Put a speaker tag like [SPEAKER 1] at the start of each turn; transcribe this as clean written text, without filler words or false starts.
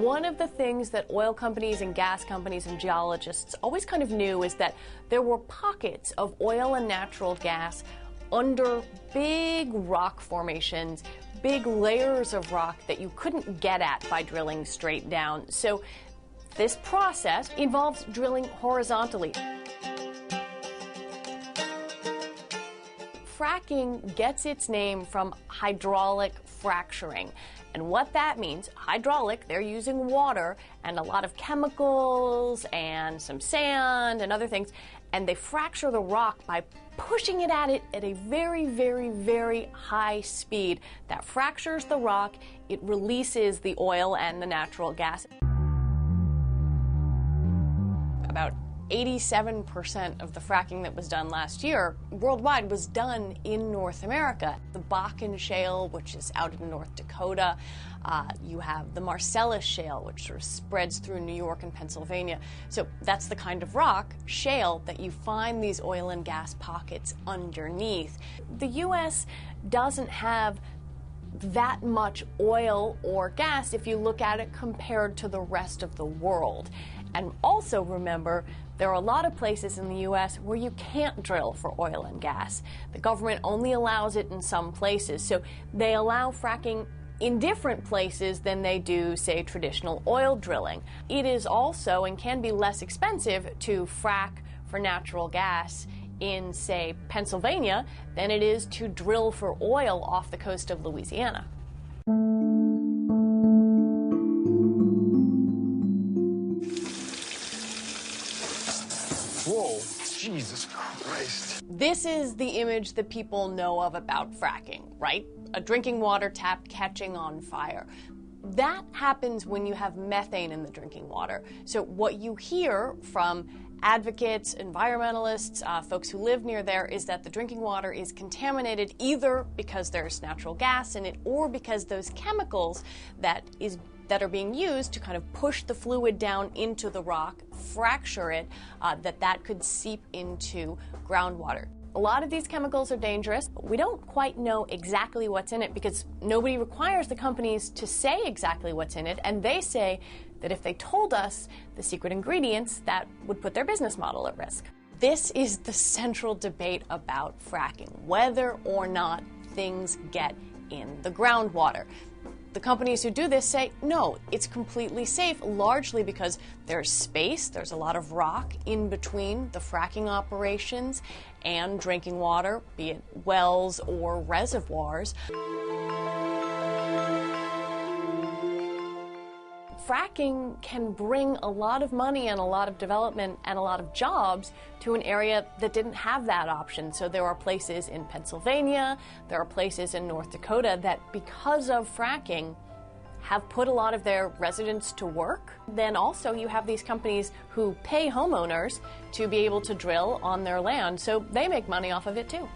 [SPEAKER 1] One of the things that oil companies and gas companies and geologists always kind of knew is that there were pockets of oil and natural gas under big rock formations, big layers of rock that you couldn't get at by drilling straight down. So this process involves drilling horizontally. Fracking gets its name from hydraulic fracturing. And what that means, hydraulic, they're using water and a lot of chemicals and some sand and other things, and they fracture the rock by pushing it at a very, very, very high speed. That fractures the rock, it releases the oil and the natural gas. About 87% of the fracking that was done last year worldwide was done in North America. The Bakken Shale, which is out in North Dakota. You have the Marcellus Shale, which sort of spreads through New York and Pennsylvania. So that's the kind of rock, shale, that you find these oil and gas pockets underneath. The U.S. doesn't have that much oil or gas if you look at it compared to the rest of the world. And also remember, there are a lot of places in the U.S. where you can't drill for oil and gas. The government only allows it in some places, so they allow fracking in different places than they do, say, traditional oil drilling. It is also, and can be less expensive, to frack for natural gas in, say, Pennsylvania than it is to drill for oil off the coast of Louisiana.
[SPEAKER 2] Whoa, Jesus Christ.
[SPEAKER 1] This is the image that people know of about fracking, right? A drinking water tap catching on fire. That happens when you have methane in the drinking water. So what you hear from advocates, environmentalists, folks who live near there, is that the drinking water is contaminated either because there's natural gas in it or because those chemicals that are being used to kind of push the fluid down into the rock, fracture it, that could seep into groundwater. A lot of these chemicals are dangerous, but we don't quite know exactly what's in it because nobody requires the companies to say exactly what's in it, and they say that if they told us the secret ingredients, that would put their business model at risk. This is the central debate about fracking, whether or not things get in the groundwater. The companies who do this say, no, it's completely safe, largely because there's space, there's a lot of rock in between the fracking operations and drinking water, be it wells or reservoirs. Fracking can bring a lot of money and a lot of development and a lot of jobs to an area that didn't have that option. So there are places in Pennsylvania, there are places in North Dakota that, because of fracking, have put a lot of their residents to work. Then also you have these companies who pay homeowners to be able to drill on their land, so they make money off of it too.